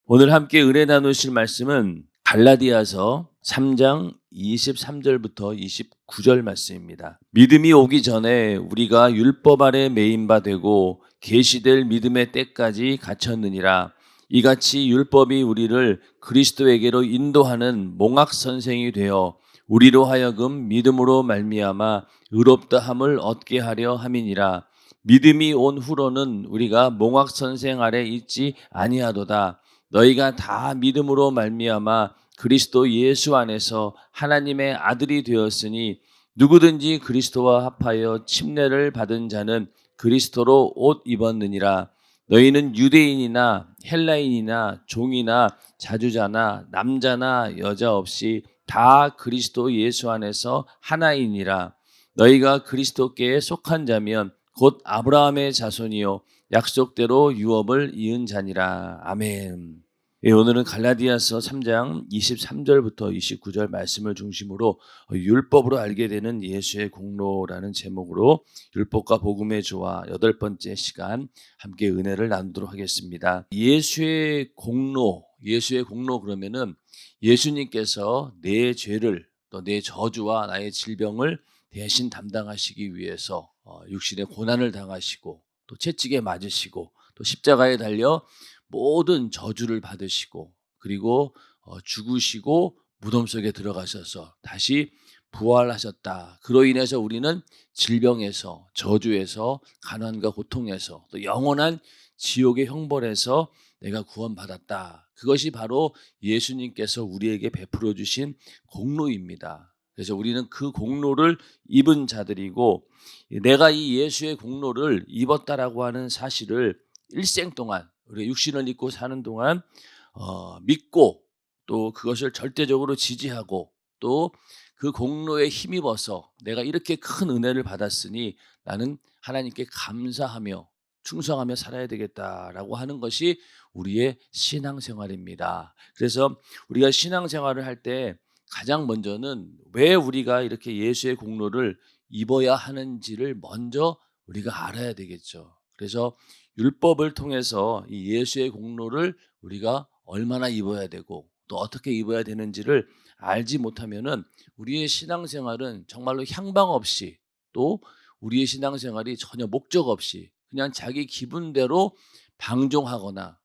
오늘 함께 은혜 나누실 말씀은 갈라디아서 3장 23절부터 29절 말씀입니다. 믿음이 오기 전에 우리가 율법 아래 매인 바 되고 계시될 믿음의 때까지 갇혔느니라. 이같이 율법이 우리를 그리스도에게로 인도하는 몽학 선생이 되어 우리로 하여금 믿음으로 말미암아 의롭다함을 얻게 하려 함이니라. 믿음이 온 후로는 우리가 몽학 선생 아래 있지 아니하도다. 너희가 다 믿음으로 말미암아 그리스도 예수 안에서 하나님의 아들이 되었으니 누구든지 그리스도와 합하여 침례를 받은 자는 그리스도로 옷 입었느니라. 너희는 유대인이나 헬라인이나 종이나 자주자나 남자나 여자 없이 다 그리스도 예수 안에서 하나이니라. 너희가 그리스도께 속한 자면 곧 아브라함의 자손이요 약속대로 유업을 이은 자니라. 아멘. 오늘은 갈라디아서 3장 23절부터 29절 말씀을 중심으로 율법으로 알게 되는 예수의 공로라는 제목으로 율법과 복음의 조화 8번째 시간 함께 은혜를 나누도록 하겠습니다. 예수의 공로 그러면은 예수님께서 내 죄를 또 내 저주와 나의 질병을 대신 담당하시기 위해서 육신의 고난을 당하시고 또 채찍에 맞으시고 또 십자가에 달려 모든 저주를 받으시고 그리고 죽으시고 무덤 속에 들어가셔서 다시 부활하셨다. 그로 인해서 우리는 질병에서 저주에서 가난과 고통에서 또 영원한 지옥의 형벌에서 내가 구원받았다. 그것이 바로 예수님께서 우리에게 베풀어 주신 공로입니다. 그래서 우리는 그 공로를 입은 자들이고 내가 이 예수의 공로를 입었다라고 하는 사실을 일생 동안 우리가 육신을 입고 사는 동안 믿고 또 그것을 절대적으로 지지하고 또 그 공로에 힘입어서 내가 이렇게 큰 은혜를 받았으니 나는 하나님께 감사하며 충성하며 살아야 되겠다라고 하는 것이 우리의 신앙생활입니다. 그래서 우리가 신앙생활을 할 때 가장 먼저는 왜 우리가 이렇게 예수의 공로를 입어야 하는지를 먼저 우리가 알아야 되겠죠. 그래서 율법을 통해서 이 예수의 공로를 우리가 얼마나 입어야 되고 또 어떻게 입어야 되는지를 알지 못하면은 우리의 신앙생활은 정말로 향방 없이 또 우리의 신앙생활이 전혀 목적 없이 그냥 자기 기분대로 방종하거나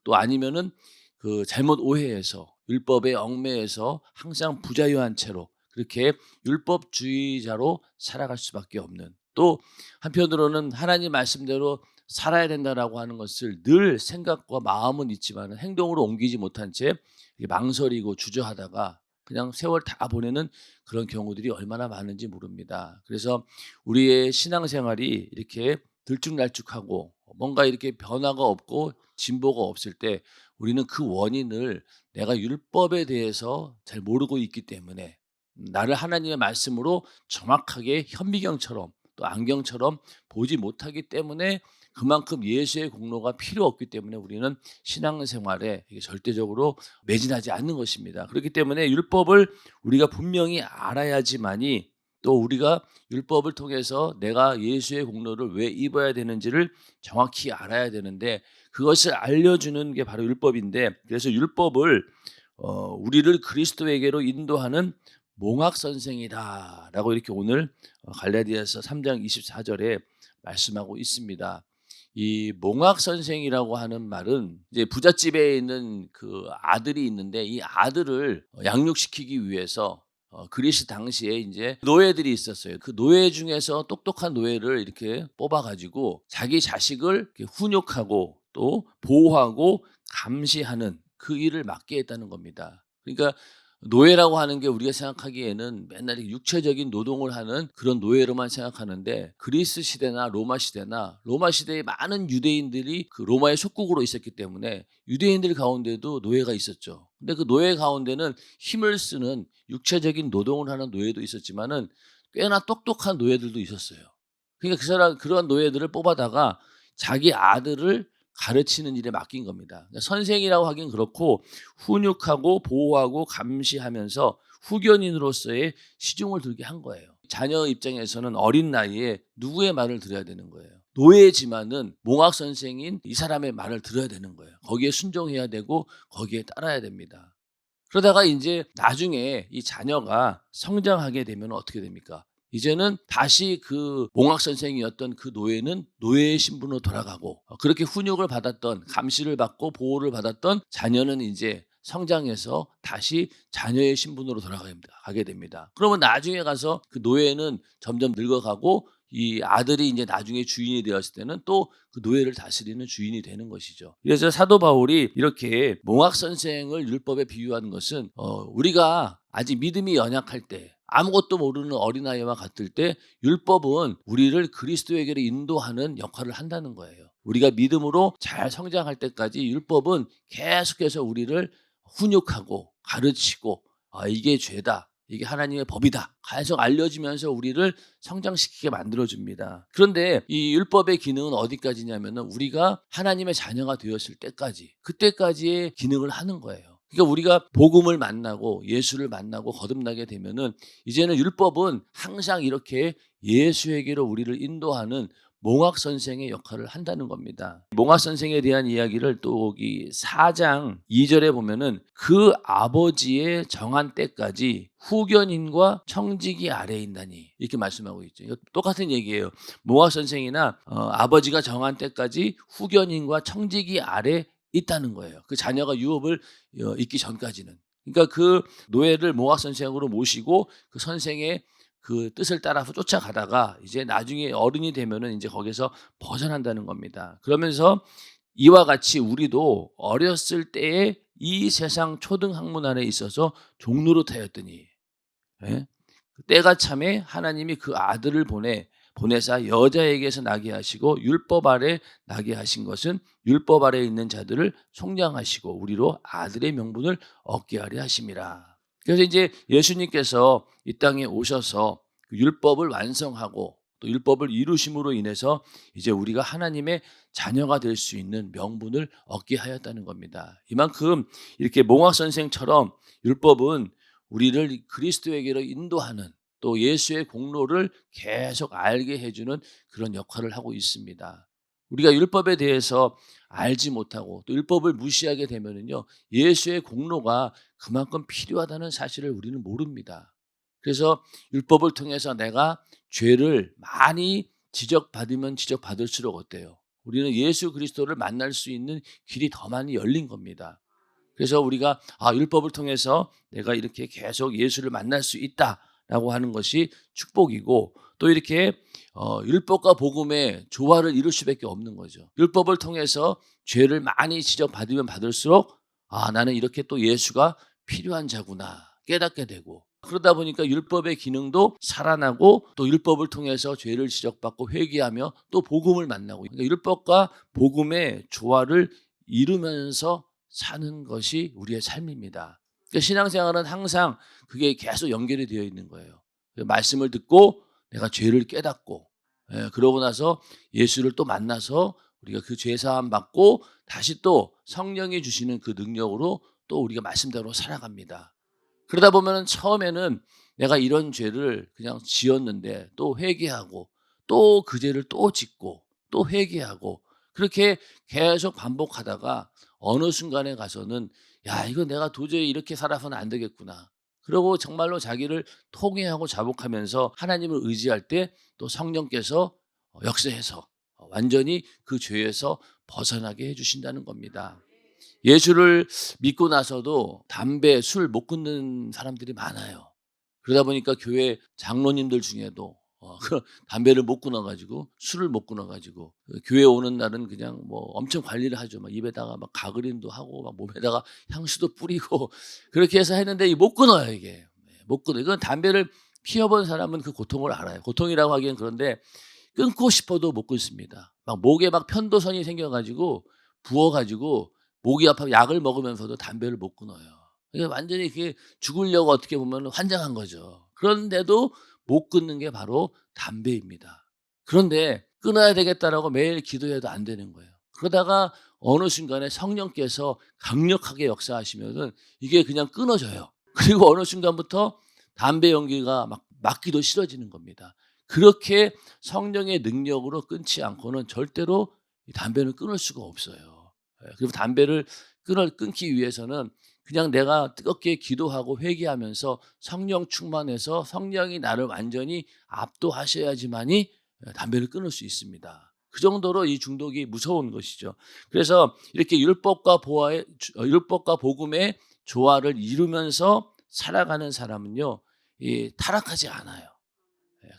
또 아니면은 그 잘못 오해해서 율법에 얽매여서 항상 부자유한 채로 그렇게 율법주의자로 살아갈 수밖에 없는 또 한편으로는 하나님 말씀대로 살아야 된다라고 하는 것을 늘 생각과 마음은 있지만 행동으로 옮기지 못한 채 망설이고 주저하다가 그냥 세월 다 보내는 그런 경우들이 얼마나 많은지 모릅니다. 그래서 우리의 신앙생활이 이렇게 들쭉날쭉하고 뭔가 이렇게 변화가 없고 진보가 없을 때 우리는 그 원인을 내가 율법에 대해서 잘 모르고 있기 때문에 나를 하나님의 말씀으로 정확하게 현미경처럼 또 안경처럼 보지 못하기 때문에 그만큼 예수의 공로가 필요 없기 때문에 우리는 신앙생활에 절대적으로 매진하지 않는 것입니다. 그렇기 때문에 율법을 우리가 분명히 알아야지만이 또 우리가 율법을 통해서 내가 예수의 공로를 왜 입어야 되는지를 정확히 알아야 되는데 그것을 알려주는 게 바로 율법인데 그래서 율법을 우리를 그리스도에게로 인도하는 몽학 선생이다라고 이렇게 오늘 갈라디아서 3장 24절에 말씀하고 있습니다. 이 몽학 선생이라고 하는 말은 이제 부잣집에 있는 그 아들이 있는데 이 아들을 양육시키기 위해서 그리스 당시에 이제 노예들이 있었어요. 그 노예 중에서 똑똑한 노예를 이렇게 뽑아가지고 자기 자식을 이렇게 훈육하고 또 보호하고 감시하는 그 일을 맡게 했다는 겁니다. 그러니까 노예라고 하는 게 우리가 생각하기에는 맨날 육체적인 노동을 하는 그런 노예로만 생각하는데 그리스 시대나 로마 시대에 많은 유대인들이 그 로마의 속국으로 있었기 때문에 유대인들 가운데도 노예가 있었죠. 근데 그 노예 가운데는 힘을 쓰는 육체적인 노동을 하는 노예도 있었지만은 꽤나 똑똑한 노예들도 있었어요. 그러니까 그러한 노예들을 뽑아다가 자기 아들을 가르치는 일에 맡긴 겁니다. 그러니까 선생이라고 하긴 그렇고 훈육하고 보호하고 감시하면서 후견인으로서의 시중을 들게 한 거예요. 자녀 입장에서는 어린 나이에 누구의 말을 들어야 되는 거예요. 노예지만은 몽학 선생인 이 사람의 말을 들어야 되는 거예요. 거기에 순종해야 되고 거기에 따라야 됩니다. 그러다가 이제 나중에 이 자녀가 성장하게 되면 어떻게 됩니까? 이제는 다시 그 몽학 선생이었던 그 노예는 노예의 신분으로 돌아가고, 그렇게 훈육을 받았던, 감시를 받고 보호를 받았던 자녀는 이제 성장해서 다시 자녀의 신분으로 돌아가게 됩니다. 그러면 나중에 가서 그 노예는 점점 늙어가고 이 아들이 이제 나중에 주인이 되었을 때는 또 그 노예를 다스리는 주인이 되는 것이죠. 그래서 사도 바울이 이렇게 몽학 선생을 율법에 비유하는 것은 우리가 아직 믿음이 연약할 때, 아무것도 모르는 어린아이와 같을 때 율법은 우리를 그리스도에게로 인도하는 역할을 한다는 거예요. 우리가 믿음으로 잘 성장할 때까지 율법은 계속해서 우리를 훈육하고 가르치고, 이게 죄다, 이게 하나님의 법이다, 계속 알려주면서 우리를 성장시키게 만들어줍니다. 그런데 이 율법의 기능은 어디까지냐면 우리가 하나님의 자녀가 되었을 때까지, 그때까지의 기능을 하는 거예요. 그러니까 우리가 복음을 만나고 예수를 만나고 거듭나게 되면은 이제는 율법은 항상 이렇게 예수에게로 우리를 인도하는 몽학 선생의 역할을 한다는 겁니다. 몽학 선생에 대한 이야기를 또 여기 4장 2절에 보면은 그 아버지의 정한 때까지 후견인과 청지기 아래에 있나니, 이렇게 말씀하고 있죠. 이거 똑같은 얘기예요. 몽학 선생이나 아버지가 정한 때까지 후견인과 청지기 아래 있다는 거예요. 그 자녀가 유업을 있기 전까지는. 그러니까 그 노예를 몽학 선생으로 모시고 그 선생의 그 뜻을 따라서 쫓아가다가 이제 나중에 어른이 되면은 이제 거기서 벗어난다는 겁니다. 그러면서 이와 같이 우리도 어렸을 때에 이 세상 초등 학문 안에 있어서 종노릇하였더니, 예? 때가 참에 하나님이 그 아들을 보내사 여자에게서 나게 하시고 율법 아래 나게 하신 것은 율법 아래 있는 자들을 속량하시고 우리로 아들의 명분을 얻게 하려 하심이라. 그래서 이제 예수님께서 이 땅에 오셔서 그 율법을 완성하고 또 율법을 이루심으로 인해서 이제 우리가 하나님의 자녀가 될 수 있는 명분을 얻게 하였다는 겁니다. 이만큼 이렇게 몽학 선생처럼 율법은 우리를 그리스도에게로 인도하는, 또 예수의 공로를 계속 알게 해주는 그런 역할을 하고 있습니다. 우리가 율법에 대해서 알지 못하고 또 율법을 무시하게 되면은요, 예수의 공로가 그만큼 필요하다는 사실을 우리는 모릅니다. 그래서 율법을 통해서 내가 죄를 많이 지적받으면 지적받을수록 어때요? 우리는 예수 그리스도를 만날 수 있는 길이 더 많이 열린 겁니다. 그래서 우리가 율법을 통해서 내가 이렇게 계속 예수를 만날 수 있다라고 하는 것이 축복이고, 또 이렇게 율법과 복음의 조화를 이룰 수밖에 없는 거죠. 율법을 통해서 죄를 많이 지적받으면 받을수록 나는 이렇게 또 예수가 필요한 자구나 깨닫게 되고, 그러다 보니까 율법의 기능도 살아나고 또 율법을 통해서 죄를 지적받고 회개하며 또 복음을 만나고, 그러니까 율법과 복음의 조화를 이루면서 사는 것이 우리의 삶입니다. 그러니까 신앙생활은 항상 그게 계속 연결이 되어 있는 거예요. 말씀을 듣고 내가 죄를 깨닫고, 그러고 나서 예수를 또 만나서 우리가 그 죄사함 받고 다시 또 성령이 주시는 그 능력으로 또 우리가 말씀대로 살아갑니다. 그러다 보면 처음에는 내가 이런 죄를 그냥 지었는데 또 회개하고 또 그 죄를 또 짓고 또 회개하고, 그렇게 계속 반복하다가 어느 순간에 가서는 이거 내가 도저히 이렇게 살아서는 안 되겠구나. 그리고 정말로 자기를 통회하고 자복하면서 하나님을 의지할 때 또 성령께서 역사해서 완전히 그 죄에서 벗어나게 해주신다는 겁니다. 예수를 믿고 나서도 담배, 술 못 끊는 사람들이 많아요. 그러다 보니까 교회 장로님들 중에도 담배를 못 끊어가지고 술을 못 끊어가지고 교회 오는 날은 그냥 뭐 엄청 관리를 하죠. 막 입에다가 막 가그린도 하고 막 몸에다가 향수도 뿌리고 그렇게 해서 했는데 못 끊어요, 이게. 못 끊어요. 이건 담배를 피워본 사람은 그 고통을 알아요. 고통이라고 하기엔 그런데 끊고 싶어도 못 끊습니다. 막 목에 막 편도선이 생겨가지고 부어가지고 목이 아파 약을 먹으면서도 담배를 못 끊어요. 그러니까 완전히 그게 죽으려고 어떻게 보면 환장한 거죠. 그런데도 못 끊는 게 바로 담배입니다. 그런데 끊어야 되겠다라고 매일 기도해도 안 되는 거예요. 그러다가 어느 순간에 성령께서 강력하게 역사하시면은 이게 그냥 끊어져요. 그리고 어느 순간부터 담배 연기가 막 맡기도 싫어지는 겁니다. 그렇게 성령의 능력으로 끊지 않고는 절대로 이 담배는 끊을 수가 없어요. 그리고 담배를 끊기 위해서는 그냥 내가 뜨겁게 기도하고 회개하면서 성령 충만해서 성령이 나를 완전히 압도하셔야지만이 담배를 끊을 수 있습니다. 그 정도로 이 중독이 무서운 것이죠. 그래서 이렇게 율법과 복음의 조화를 이루면서 살아가는 사람은요, 타락하지 않아요.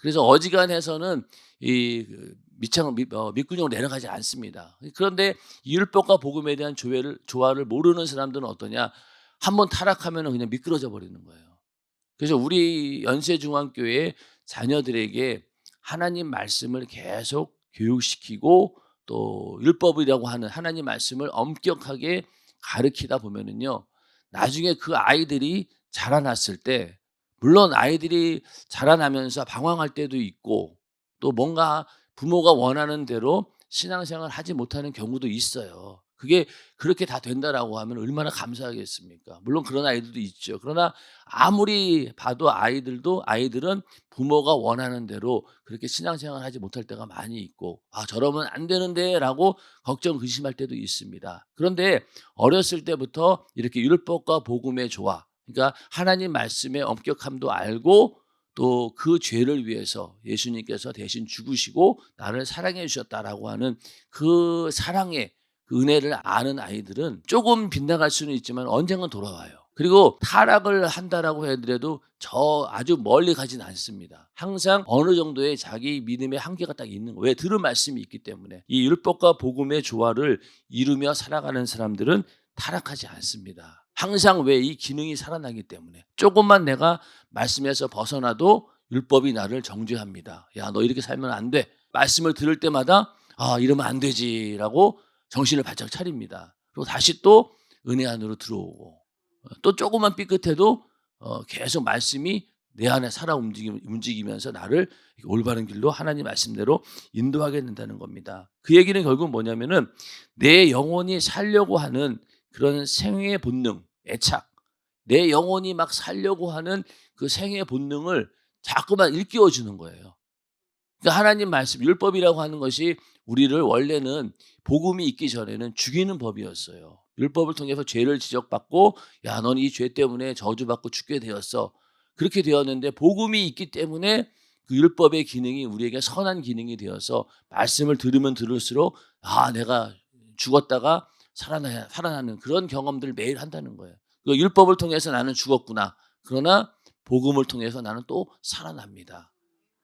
그래서 어지간해서는 밑구녕으로 내려가지 않습니다. 그런데 이 율법과 복음에 대한 조화를 모르는 사람들은 어떠냐? 한번 타락하면 그냥 미끄러져 버리는 거예요. 그래서 우리 연세중앙교회 자녀들에게 하나님 말씀을 계속 교육시키고 또 율법이라고 하는 하나님 말씀을 엄격하게 가르치다 보면은요, 나중에 그 아이들이 자라났을 때, 물론 아이들이 자라나면서 방황할 때도 있고 또 뭔가 부모가 원하는 대로 신앙생활을 하지 못하는 경우도 있어요. 그게 그렇게 다 된다라고 하면 얼마나 감사하겠습니까? 물론 그런 아이들도 있죠. 그러나 아무리 봐도 아이들은 부모가 원하는 대로 그렇게 신앙생활을 하지 못할 때가 많이 있고, 저러면 안 되는데라고 걱정 의심할 때도 있습니다. 그런데 어렸을 때부터 이렇게 율법과 복음의 조화, 그러니까 하나님 말씀의 엄격함도 알고 또 그 죄를 위해서 예수님께서 대신 죽으시고 나를 사랑해 주셨다라고 하는 그 사랑의 그 은혜를 아는 아이들은 조금 빗나갈 수는 있지만 언젠간 돌아와요. 그리고 타락을 한다라고 해도 아주 멀리 가진 않습니다. 항상 어느 정도의 자기 믿음의 한계가 딱 있는 거예요. 왜? 들은 말씀이 있기 때문에. 이 율법과 복음의 조화를 이루며 살아가는 사람들은 타락하지 않습니다. 항상 왜? 이 기능이 살아나기 때문에. 조금만 내가 말씀에서 벗어나도 율법이 나를 정죄합니다. 야, 너 이렇게 살면 안 돼. 말씀을 들을 때마다 이러면 안 되지라고 정신을 바짝 차립니다. 그리고 다시 또 은혜 안으로 들어오고, 또 조금만 삐끗해도 계속 말씀이 내 안에 살아 움직이면서 나를 올바른 길로 하나님 말씀대로 인도하게 된다는 겁니다. 그 얘기는 결국 뭐냐면은 내 영혼이 살려고 하는 그런 생의 본능, 애착, 내 영혼이 막 살려고 하는 그 생의 본능을 자꾸만 일깨워 주는 거예요. 그러니까 하나님 말씀, 율법이라고 하는 것이 우리를 원래는 복음이 있기 전에는 죽이는 법이었어요. 율법을 통해서 죄를 지적받고, 야, 넌 이 죄 때문에 저주받고 죽게 되었어. 그렇게 되었는데 복음이 있기 때문에 그 율법의 기능이 우리에게 선한 기능이 되어서 말씀을 들으면 들을수록 내가 죽었다가 살아나는 그런 경험들을 매일 한다는 거예요. 그 율법을 통해서 나는 죽었구나. 그러나 복음을 통해서 나는 또 살아납니다.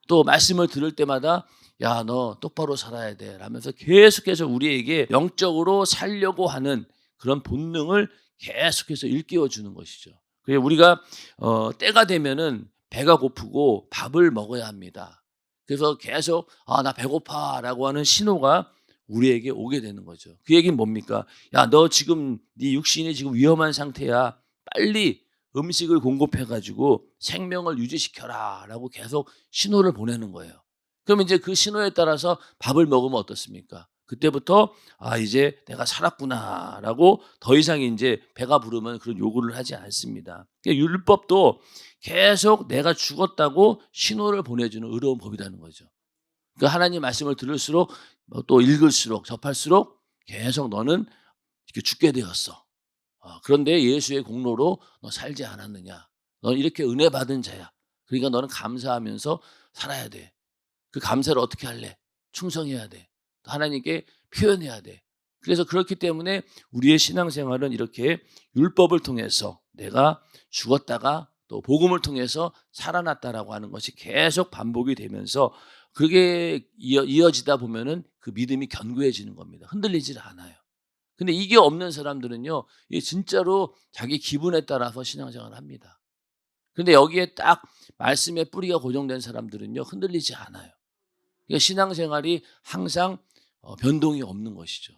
또 말씀을 들을 때마다 야, 너 똑바로 살아야 돼 라면서 계속해서 우리에게 영적으로 살려고 하는 그런 본능을 계속해서 일깨워 주는 것이죠. 그래서 우리가 때가 되면은 배가 고프고 밥을 먹어야 합니다. 그래서 계속 나 배고파라고 하는 신호가 우리에게 오게 되는 거죠. 그 얘기는 뭡니까? 야, 너 지금 네 육신이 지금 위험한 상태야. 빨리 음식을 공급해가지고 생명을 유지시켜라라고 계속 신호를 보내는 거예요. 그러면 이제 그 신호에 따라서 밥을 먹으면 어떻습니까? 그때부터 이제 내가 살았구나라고 더 이상 이제 배가 부르면 그런 요구를 하지 않습니다. 그러니까 율법도 계속 내가 죽었다고 신호를 보내주는 의로운 법이라는 거죠. 그러니까 하나님 말씀을 들을수록 또 읽을수록 접할수록 계속 너는 이렇게 죽게 되었어. 그런데 예수의 공로로 너 살지 않았느냐. 넌 이렇게 은혜 받은 자야. 그러니까 너는 감사하면서 살아야 돼. 그 감사를 어떻게 할래? 충성해야 돼. 하나님께 표현해야 돼. 그래서 그렇기 때문에 우리의 신앙생활은 이렇게 율법을 통해서 내가 죽었다가 또 복음을 통해서 살아났다라고 하는 것이 계속 반복이 되면서 그게 이어지다 보면은 그 믿음이 견고해지는 겁니다. 흔들리질 않아요. 근데 이게 없는 사람들은요, 진짜로 자기 기분에 따라서 신앙생활을 합니다. 근데 여기에 딱 말씀의 뿌리가 고정된 사람들은요, 흔들리지 않아요. 그러니까 신앙생활이 항상 변동이 없는 것이죠.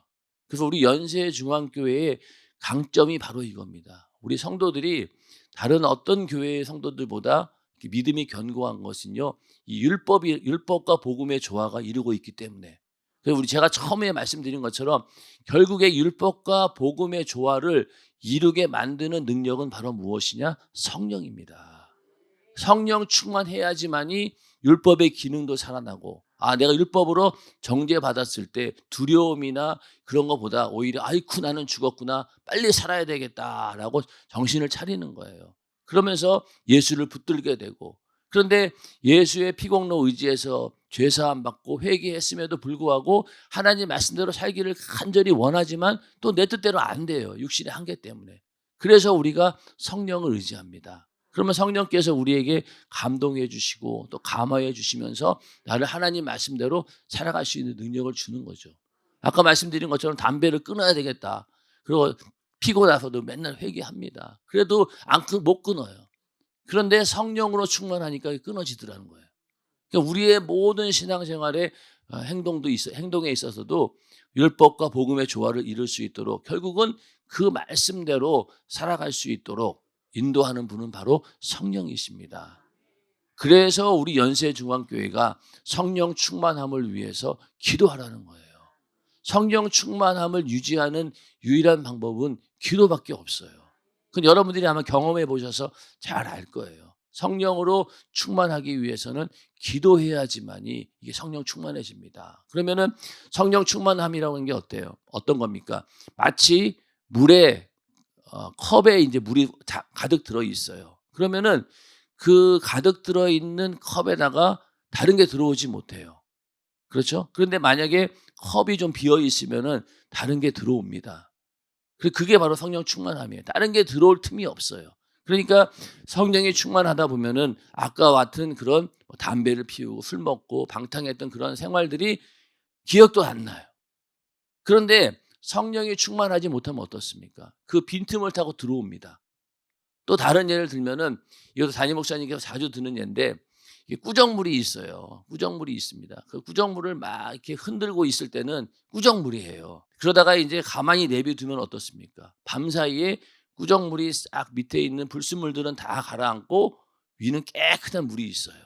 그래서 우리 연세중앙교회의 강점이 바로 이겁니다. 우리 성도들이 다른 어떤 교회의 성도들보다 믿음이 견고한 것은요, 이 율법과 복음의 조화가 이루고 있기 때문에. 그래서 제가 처음에 말씀드린 것처럼 결국에 율법과 복음의 조화를 이루게 만드는 능력은 바로 무엇이냐? 성령입니다. 성령 충만해야지만이 율법의 기능도 살아나고, 내가 율법으로 정죄받았을 때 두려움이나 그런 것보다 오히려 아이쿠 나는 죽었구나, 빨리 살아야 되겠다라고 정신을 차리는 거예요. 그러면서 예수를 붙들게 되고, 그런데 예수의 피공로 의지해서 죄사함 받고 회개했음에도 불구하고 하나님 말씀대로 살기를 간절히 원하지만 또 내 뜻대로 안 돼요. 육신의 한계 때문에. 그래서 우리가 성령을 의지합니다. 그러면 성령께서 우리에게 감동해 주시고 또 감화해 주시면서 나를 하나님 말씀대로 살아갈 수 있는 능력을 주는 거죠. 아까 말씀드린 것처럼 담배를 끊어야 되겠다. 그리고 피고 나서도 맨날 회개합니다. 그래도 못 끊어요. 그런데 성령으로 충만하니까 끊어지더라는 거예요. 그러니까 우리의 모든 신앙생활의 행동에 있어서도 율법과 복음의 조화를 이룰 수 있도록 결국은 그 말씀대로 살아갈 수 있도록 인도하는 분은 바로 성령이십니다. 그래서 우리 연세중앙교회가 성령 충만함을 위해서 기도하라는 거예요. 성령 충만함을 유지하는 유일한 방법은 기도밖에 없어요. 그건 여러분들이 아마 경험해 보셔서 잘 알 거예요. 성령으로 충만하기 위해서는 기도해야지만이 이게 성령 충만해집니다. 그러면은 성령 충만함이라고 하는 게 어때요? 어떤 겁니까? 마치 물에 컵에 이제 물이 가득 들어 있어요. 그러면은 그 가득 들어 있는 컵에다가 다른 게 들어오지 못해요. 그렇죠? 그런데 만약에 컵이 좀 비어 있으면은 다른 게 들어옵니다. 그게 바로 성령 충만함이에요. 다른 게 들어올 틈이 없어요. 그러니까 성령이 충만하다 보면은 아까 같은 그런 담배를 피우고 술 먹고 방탕했던 그런 생활들이 기억도 안 나요. 그런데 성령이 충만하지 못하면 어떻습니까? 그 빈틈을 타고 들어옵니다. 또 다른 예를 들면은 이것도 담임 목사님께서 자주 드는 예인데, 꾸정물이 있어요. 꾸정물이 있습니다. 그 꾸정물을 막 이렇게 흔들고 있을 때는 꾸정물이에요. 그러다가 이제 가만히 내비두면 어떻습니까? 밤사이에 꾸정물이 싹 밑에 있는 불순물들은 다 가라앉고 위는 깨끗한 물이 있어요.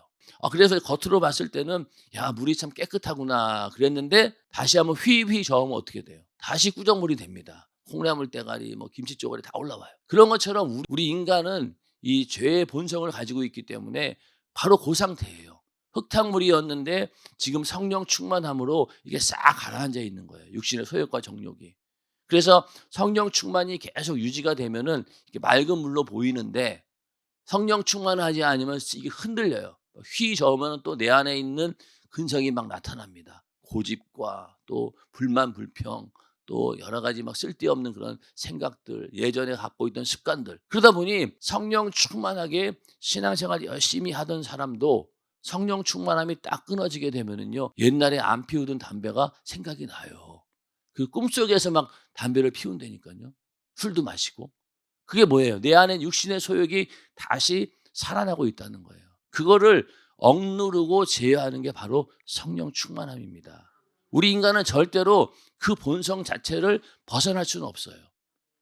그래서 겉으로 봤을 때는 야, 물이 참 깨끗하구나 그랬는데 다시 한번 휘휘 저으면 어떻게 돼요? 다시 꾸정물이 됩니다. 콩나물 대가리, 김치 쪼가리 다 올라와요. 그런 것처럼 우리 인간은 이 죄의 본성을 가지고 있기 때문에 바로 그 상태예요. 흙탕물이었는데 지금 성령 충만함으로 이게 싹 가라앉아 있는 거예요. 육신의 소욕과 정욕이. 그래서 성령 충만이 계속 유지가 되면은 이게 맑은 물로 보이는데, 성령 충만하지 않으면 이게 흔들려요. 휘 저으면 또 내 안에 있는 근성이 막 나타납니다. 고집과 또 불만, 불평, 또 여러 가지 막 쓸데없는 그런 생각들, 예전에 갖고 있던 습관들. 그러다 보니 성령 충만하게 신앙생활 열심히 하던 사람도 성령 충만함이 딱 끊어지게 되면은요, 옛날에 안 피우던 담배가 생각이 나요. 그 꿈속에서 막 담배를 피운다니까요. 술도 마시고. 그게 뭐예요? 내 안에 육신의 소욕이 다시 살아나고 있다는 거예요. 그거를 억누르고 제어하는 게 바로 성령 충만함입니다. 우리 인간은 절대로 그 본성 자체를 벗어날 수는 없어요.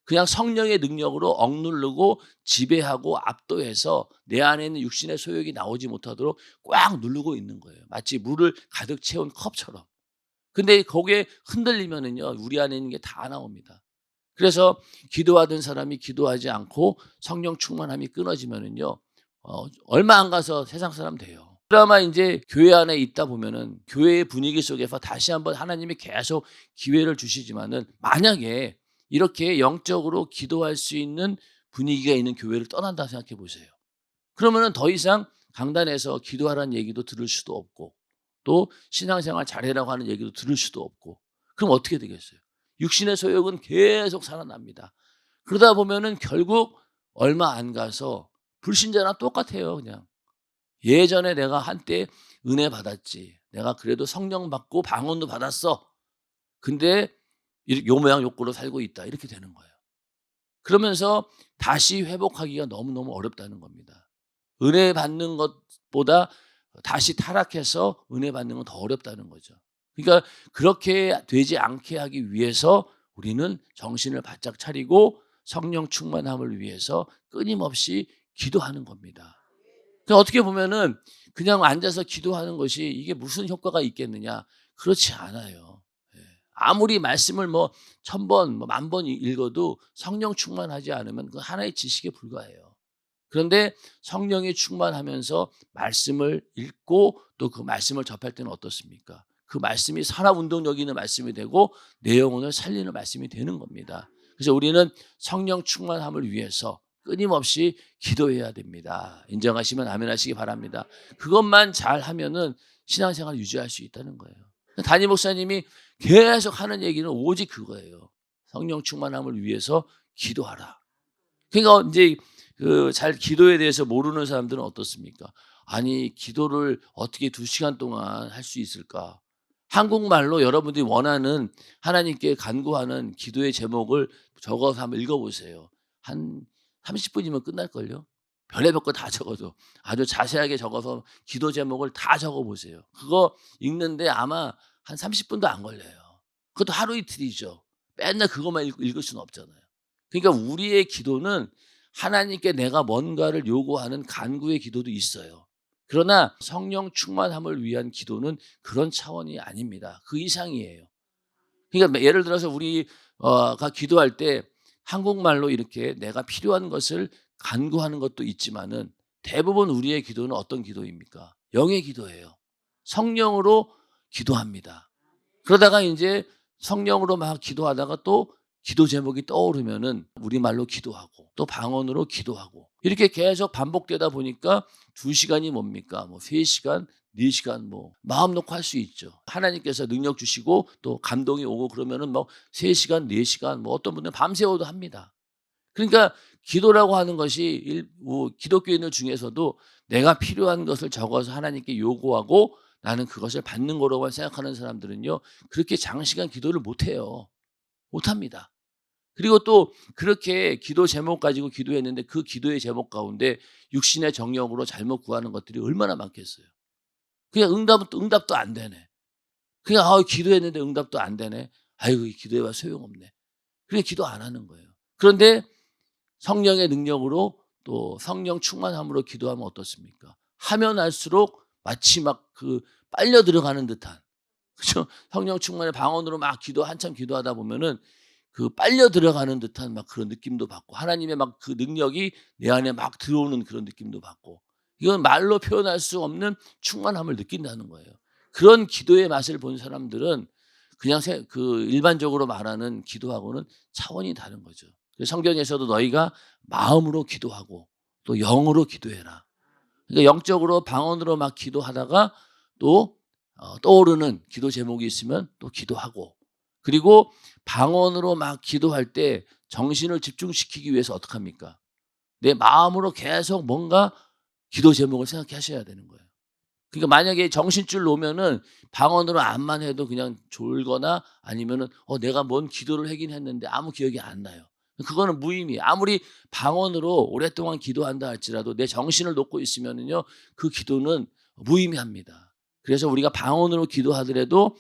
그냥 성령의 능력으로 억누르고 지배하고 압도해서 내 안에 있는 육신의 소욕이 나오지 못하도록 꽉 누르고 있는 거예요. 마치 물을 가득 채운 컵처럼. 근데 거기에 흔들리면은요, 우리 안에 있는 게 다 나옵니다. 그래서 기도하던 사람이 기도하지 않고 성령 충만함이 끊어지면은요, 얼마 안 가서 세상 사람 돼요. 그나마 이제 교회 안에 있다 보면은 교회의 분위기 속에서 다시 한번 하나님이 계속 기회를 주시지만은, 만약에 이렇게 영적으로 기도할 수 있는 분위기가 있는 교회를 떠난다 생각해 보세요. 그러면은 더 이상 강단에서 기도하라는 얘기도 들을 수도 없고, 또 신앙생활 잘해라고 하는 얘기도 들을 수도 없고, 그럼 어떻게 되겠어요? 육신의 소욕은 계속 살아납니다. 그러다 보면은 결국 얼마 안 가서 불신자랑 똑같아요. 그냥 예전에 내가 한때 은혜 받았지, 내가 그래도 성령 받고 방언도 받았어, 근데 요 모양 요 꼴로 살고 있다, 이렇게 되는 거예요. 그러면서 다시 회복하기가 너무너무 어렵다는 겁니다. 은혜 받는 것보다 다시 타락해서 은혜 받는 건 더 어렵다는 거죠. 그러니까 그렇게 되지 않게 하기 위해서 우리는 정신을 바짝 차리고 성령 충만함을 위해서 끊임없이 기도하는 겁니다. 그러니까 어떻게 보면은 그냥 앉아서 기도하는 것이 이게 무슨 효과가 있겠느냐? 그렇지 않아요. 아무리 말씀을 1000번, 10,000번 읽어도 성령 충만하지 않으면 그 하나의 지식에 불과해요. 그런데 성령이 충만하면서 말씀을 읽고 또 그 말씀을 접할 때는 어떻습니까? 그 말씀이 살아 운동력 있는 말씀이 되고 내 영혼을 살리는 말씀이 되는 겁니다. 그래서 우리는 성령 충만함을 위해서 끊임없이 기도해야 됩니다. 인정하시면 아멘 하시기 바랍니다. 그것만 잘하면은 신앙생활을 유지할 수 있다는 거예요. 담임 목사님이 계속 하는 얘기는 오직 그거예요. 성령 충만함을 위해서 기도하라. 그러니까 이제 그 잘 기도에 대해서 모르는 사람들은 어떻습니까? 아니, 기도를 어떻게 2시간 동안 할 수 있을까? 한국말로 여러분들이 원하는 하나님께 간구하는 기도의 제목을 적어서 한번 읽어보세요. 한 30분이면 끝날걸요? 별의별 거 다 적어도 아주 자세하게 적어서 기도 제목을 다 적어보세요. 그거 읽는데 아마 한 30분도 안 걸려요. 그것도 하루 이틀이죠. 맨날 그것만 읽을 수는 없잖아요. 그러니까 우리의 기도는 하나님께 내가 뭔가를 요구하는 간구의 기도도 있어요. 그러나 성령 충만함을 위한 기도는 그런 차원이 아닙니다. 그 이상이에요. 그러니까 예를 들어서 우리가 기도할 때 한국말로 이렇게 내가 필요한 것을 간구하는 것도 있지만은 대부분 우리의 기도는 어떤 기도입니까? 영의 기도예요. 성령으로 기도합니다. 그러다가 이제 성령으로 막 기도하다가 또 기도 제목이 떠오르면은 우리말로 기도하고 또 방언으로 기도하고 이렇게 계속 반복되다 보니까 2시간이 뭡니까? 뭐 3시간, 4시간 뭐 마음 놓고 할 수 있죠. 하나님께서 능력 주시고 또 감동이 오고 그러면은 뭐 3시간, 4시간 뭐 어떤 분들은 밤새워도 합니다. 그러니까 기도라고 하는 것이 기독교인들 중에서도 내가 필요한 것을 적어서 하나님께 요구하고 나는 그것을 받는 거로만 생각하는 사람들은요, 그렇게 장시간 기도를 못해요. 못합니다. 그리고 또 그렇게 기도 제목 가지고 기도했는데 그 기도의 제목 가운데 육신의 정욕으로 잘못 구하는 것들이 얼마나 많겠어요. 그냥 응답도 안 되네. 그냥 기도했는데 응답도 안 되네. 아이고, 기도해봐 소용없네. 그냥 기도 안 하는 거예요. 그런데 성령의 능력으로 또 성령 충만함으로 기도하면 어떻습니까? 하면 할수록 마치 막 그 빨려 들어가는 듯한, 그렇죠? 성령 충만의 방언으로 막 한참 기도하다 보면은 그 빨려 들어가는 듯한 막 그런 느낌도 받고 하나님의 막 그 능력이 내 안에 막 들어오는 그런 느낌도 받고 이건 말로 표현할 수 없는 충만함을 느낀다는 거예요. 그런 기도의 맛을 본 사람들은 그냥 그 일반적으로 말하는 기도하고는 차원이 다른 거죠. 성경에서도 너희가 마음으로 기도하고 또 영으로 기도해라. 그러니까 영적으로 방언으로 막 기도하다가 또 떠오르는 기도 제목이 있으면 또 기도하고, 그리고 방언으로 막 기도할 때 정신을 집중시키기 위해서 어떻게 합니까? 내 마음으로 계속 뭔가 기도 제목을 생각해 하셔야 되는 거예요. 그러니까 만약에 정신줄 놓으면은 방언으로 암만 해도 그냥 졸거나 아니면은 내가 뭔 기도를 하긴 했는데 아무 기억이 안 나요. 그거는 무의미해요. 아무리 방언으로 오랫동안 기도한다 할지라도 내 정신을 놓고 있으면은요, 그 기도는 무의미합니다. 그래서 우리가 방언으로 기도하더라도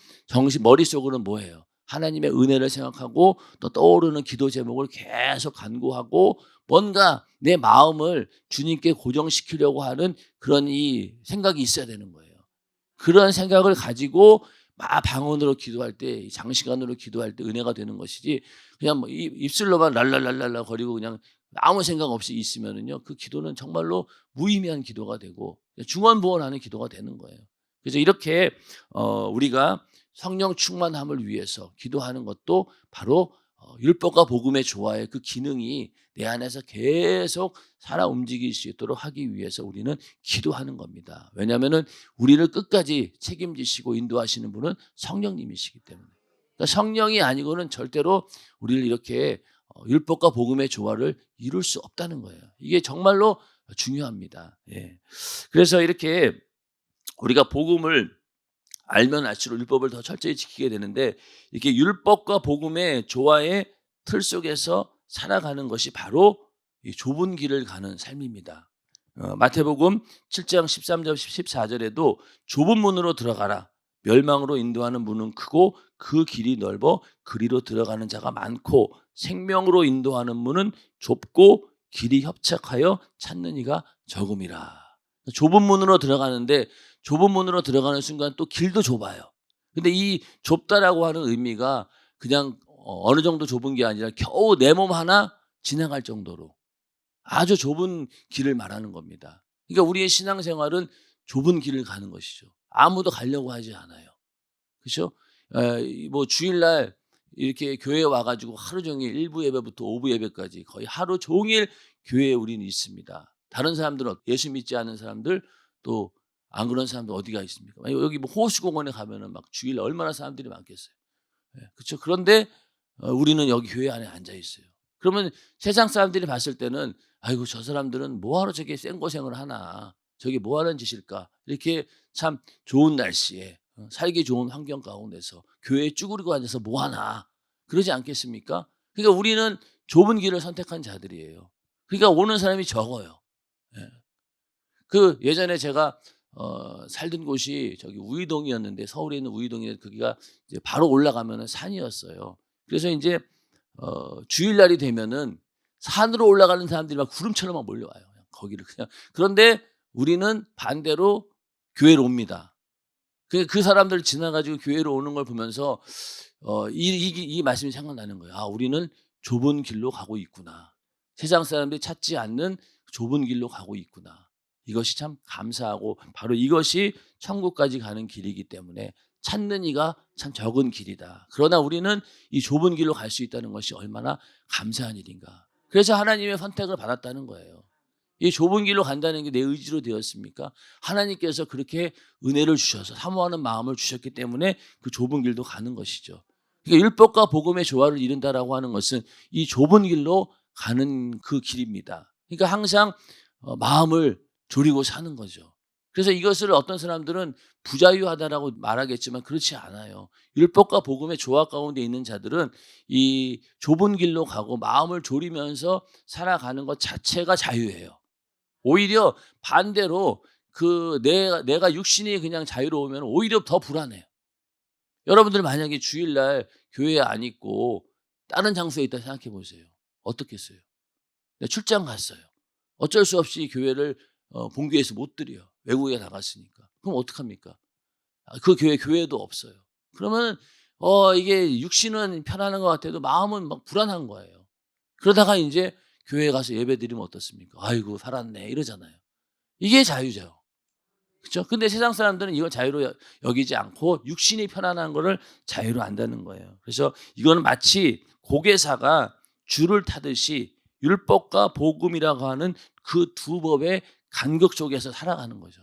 머릿속으로는 뭐예요? 하나님의 은혜를 생각하고 또 떠오르는 기도 제목을 계속 간구하고 뭔가 내 마음을 주님께 고정시키려고 하는 그런 이 생각이 있어야 되는 거예요. 그런 생각을 가지고 막 방언으로 기도할 때, 장시간으로 기도할 때 은혜가 되는 것이지, 그냥 뭐 입술로만 랄랄랄랄라 거리고 그냥 아무 생각 없이 있으면은요, 그 기도는 정말로 무의미한 기도가 되고 중언부언하는 기도가 되는 거예요. 그래서 이렇게 우리가 성령 충만함을 위해서 기도하는 것도 바로 율법과 복음의 조화의 그 기능이 내 안에서 계속 살아 움직일 수 있도록 하기 위해서 우리는 기도하는 겁니다. 왜냐하면 우리를 끝까지 책임지시고 인도하시는 분은 성령님이시기 때문에. 그러니까 성령이 아니고는 절대로 우리를 이렇게 율법과 복음의 조화를 이룰 수 없다는 거예요. 이게 정말로 중요합니다. 예. 그래서 이렇게 우리가 복음을 알면 알수록 율법을 더 철저히 지키게 되는데, 이렇게 율법과 복음의 조화의 틀 속에서 살아가는 것이 바로 이 좁은 길을 가는 삶입니다. 마태복음 7장 13절 14절에도 좁은 문으로 들어가라. 멸망으로 인도하는 문은 크고 그 길이 넓어 그리로 들어가는 자가 많고 생명으로 인도하는 문은 좁고 길이 협착하여 찾는 이가 적음이라. 좁은 문으로 들어가는데 좁은 문으로 들어가는 순간 또 길도 좁아요. 근데 이 좁다라고 하는 의미가 그냥 어느 정도 좁은 게 아니라 겨우 내 몸 하나 지나갈 정도로 아주 좁은 길을 말하는 겁니다. 그러니까 우리의 신앙생활은 좁은 길을 가는 것이죠. 아무도 가려고 하지 않아요. 그렇죠? 뭐 주일날 이렇게 교회에 와 가지고 하루 종일 1부 예배부터 5부 예배까지 거의 하루 종일 교회에 우리는 있습니다. 다른 사람들은 예수 믿지 않는 사람들 또 안 그런 사람들 어디가 있습니까? 여기 뭐 호수공원에 가면은 막 주일 얼마나 사람들이 많겠어요. 그렇죠? 그런데 우리는 여기 교회 안에 앉아 있어요. 그러면 세상 사람들이 봤을 때는 '아이고 저 사람들은 뭐하러 저렇게 생고생을 하나. 저게 뭐 하는 짓일까?' 이렇게 참 좋은 날씨에 살기 좋은 환경 가운데서 교회에 쭈그리고 앉아서 뭐 하나. 그러지 않겠습니까? 그러니까 우리는 좁은 길을 선택한 자들이에요. 그러니까 오는 사람이 적어요. 예. 그 예전에 제가 살던 곳이 저기 우이동이었는데 서울에 있는 우이동인데 거기가 이제 바로 올라가면은 산이었어요. 그래서 인제 주일날이 되면은 산으로 올라가는 사람들이 막 구름처럼 막 몰려와요. 그냥 거기를 그냥. 그런데 우리는 반대로 교회로 옵니다. 그 사람들 지나 가지고 교회로 오는 걸 보면서 이 말씀이 생각나는 거예요. '아 우리는 좁은 길로 가고 있구나. 세상 사람들이 찾지 않는 좁은 길로 가고 있구나.' 이것이 참 감사하고 바로 이것이 천국까지 가는 길이기 때문에 찾는 이가 참 적은 길이다. 그러나 우리는 이 좁은 길로 갈 수 있다는 것이 얼마나 감사한 일인가. 그래서 하나님의 선택을 받았다는 거예요. 이 좁은 길로 간다는 게 내 의지로 되었습니까? 하나님께서 그렇게 은혜를 주셔서 사모하는 마음을 주셨기 때문에 그 좁은 길도 가는 것이죠. 그러니까 율법과 복음의 조화를 이룬다라고 하는 것은 이 좁은 길로 가는 그 길입니다. 그러니까 항상 마음을 졸이고 사는 거죠. 그래서 이것을 어떤 사람들은 부자유하다라고 말하겠지만 그렇지 않아요. 율법과 복음의 조화 가운데 있는 자들은 이 좁은 길로 가고 마음을 졸이면서 살아가는 것 자체가 자유예요. 오히려 반대로 그 내가 육신이 그냥 자유로우면 오히려 더 불안해요. 여러분들 만약에 주일날 교회에 안 있고 다른 장소에 있다 생각해 보세요. 어떻겠어요? 네, 출장 갔어요. 어쩔 수 없이 교회를 본교에서 못 드려요. 외국에 나갔으니까. 그럼 어떡합니까? 그 교회도 없어요. 그러면 이게 육신은 편안한 것 같아도 마음은 막 불안한 거예요. 그러다가 인제 교회에 가서 예배드리면 어떻습니까? '아이고 살았네.' 이러잖아요. 이게 자유죠. 그쵸? 근데 세상 사람들은 이걸 자유로 여기지 않고 육신이 편안한 거를 자유로 안다는 거예요. 그래서 이거는 마치 고개사가 줄을 타듯이 율법과 복음이라고 하는 그 두 법의 간격 속에서 살아가는 거죠.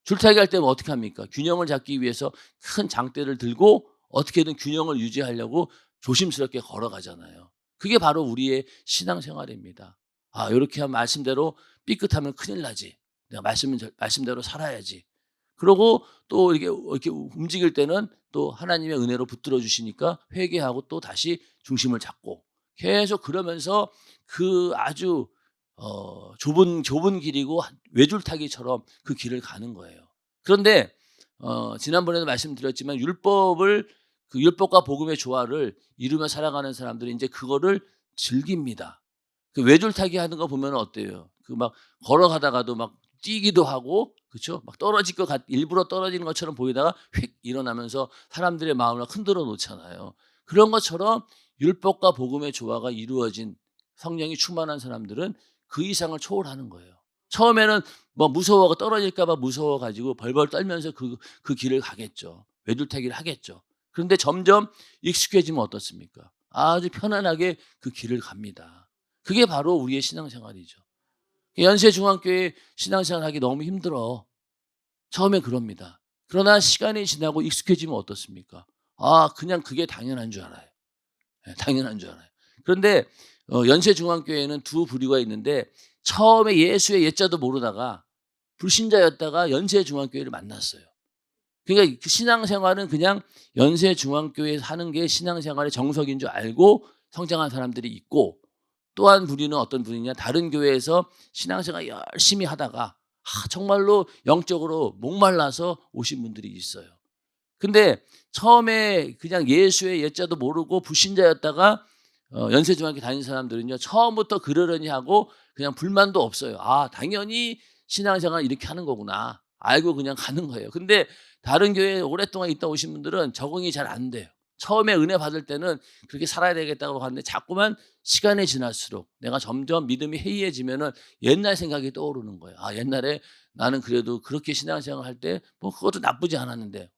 줄타기 할 때는 어떻게 합니까? 균형을 잡기 위해서 큰 장대를 들고 어떻게든 균형을 유지하려고 조심스럽게 걸어가잖아요. 그게 바로 우리의 신앙생활입니다. 아, 요렇게 한 말씀대로 삐끗하면 큰일 나지. 내가 말씀대로 살아야지. 그러고 또 이렇게 움직일 때는 또 하나님의 은혜로 붙들어 주시니까 회개하고 또 다시 중심을 잡고 계속 그러면서 그 아주 좁은 길이고 외줄타기처럼 그 길을 가는 거예요. 그런데 지난번에도 말씀드렸지만 그 율법과 복음의 조화를 이루며 살아가는 사람들이 인제 그거를 즐깁니다. 그 외줄타기 하는 거 보면 어때요? 그 막 걸어가다가도 막 뛰기도 하고 그쵸? 막 떨어질 것 일부러 떨어지는 것처럼 보이다가 휙 일어나면서 사람들의 마음을 흔들어 놓잖아요. 그런 것처럼 율법과 복음의 조화가 이루어진 성령이 충만한 사람들은 그 이상을 초월하는 거예요. 처음에는 뭐 무서워하고 떨어질까 봐 무서워 가지고 벌벌 떨면서 그 길을 가겠죠. 외줄타기를 하겠죠. 그런데 점점 익숙해지면 어떻습니까? 아주 편안하게 그 길을 갑니다. 그게 바로 우리의 신앙생활이죠. 연세중앙교회 신앙생활 하기 너무 힘들어. 처음에 그럽니다. 그러나 시간이 지나고 익숙해지면 어떻습니까? 아, 그냥 그게 당연한 줄 알아요. 당연한 줄 알아요. 그런데 연세중앙교회에는 두 부류가 있는데 처음에 예수의 예자도 모르다가 불신자였다가 연세중앙교회를 만났어요. 그러니까 그 신앙생활은 그냥 연세중앙교회에서 하는 게 신앙생활의 정석인 줄 알고 성장한 사람들이 있고 또 한 부류는 어떤 분이냐 다른 교회에서 신앙생활 열심히 하다가 정말로 영적으로 목말라서 오신 분들이 있어요. 근데 처음에 그냥 예수의 예자도 모르고 불신자였다가 연세중학교 다니는 사람들은요 처음부터 그러려니 하고 그냥 불만도 없어요. 아, 당연히 신앙생활 이렇게 하는 거구나 알고 그냥 가는 거예요. 근데 다른 교회에 오랫동안 있다 오신 분들은 적응이 잘 안 돼요. 처음에 은혜 받을 때는 그렇게 살아야 되겠다고 하는데 자꾸만 시간이 지날수록 내가 점점 믿음이 해이해지면은 옛날 생각이 떠오르는 거예요. 아, 옛날에 나는 그래도 그렇게 신앙생활 할 때 뭐 그것도 나쁘지 않았는데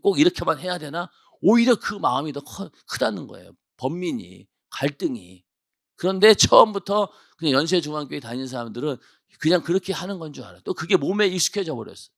꼭 이렇게만 해야 되나? 오히려 그 마음이 더 크다는 거예요. 번민이, 갈등이. 그런데 처음부터 그냥 연세 중앙교회 다니는 사람들은 그냥 그렇게 하는 건 줄 알아요. 또 그게 몸에 익숙해져 버렸어요.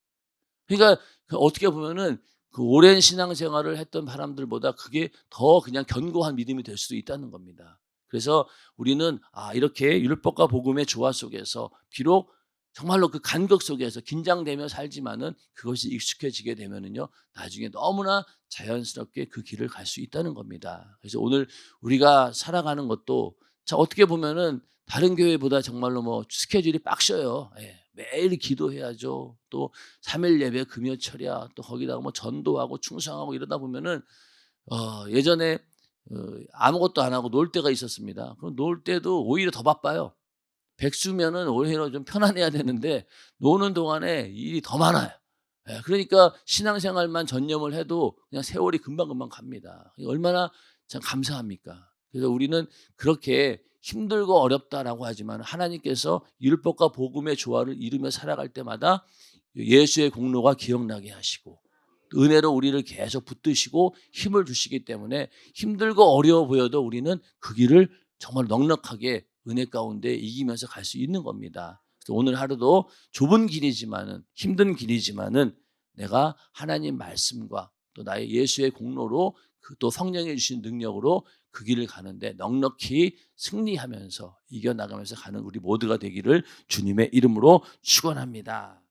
그러니까 어떻게 보면은 그 오랜 신앙생활을 했던 사람들보다 그게 더 그냥 견고한 믿음이 될 수도 있다는 겁니다. 그래서 우리는 이렇게 율법과 복음의 조화 속에서 비록 정말로 그 간극 속에서 긴장되며 살지만은 그것이 익숙해지게 되면은요, 나중에 너무나 자연스럽게 그 길을 갈 수 있다는 겁니다. 그래서 오늘 우리가 살아가는 것도 어떻게 보면은 다른 교회보다 정말로 뭐 스케줄이 빡셔요. 예. 매일 기도해야죠. 또 3일 예배 금요 철야 또 거기다가 뭐 전도하고 충성하고 이러다 보면은 예전에 아무것도 안 하고 놀 때가 있었습니다. 그럼 놀 때도 오히려 더 바빠요. 백수면은 오히려 좀 편안해야 되는데 노는 동안에 일이 더 많아요. 예, 그러니까 신앙생활만 전념을 해도 그냥 세월이 금방금방 갑니다. 얼마나 참 감사합니까? 그래서 우리는 그렇게 힘들고 어렵다라고 하지만 하나님께서 율법과 복음의 조화를 이루며 살아갈 때마다 예수의 공로가 기억나게 하시고 은혜로 우리를 계속 붙드시고 힘을 주시기 때문에 힘들고 어려워 보여도 우리는 그 길을 정말 넉넉하게 은혜 가운데 이기면서 갈 수 있는 겁니다. 그래서 오늘 하루도 좁은 길이지만은 힘든 길이지만은 내가 하나님 말씀과 또 나의 예수의 공로로 또 성령이 주신 능력으로 그 길을 가는데 넉넉히 승리하면서 이겨나가면서 가는 우리 모두가 되기를 주님의 이름으로 축원합니다.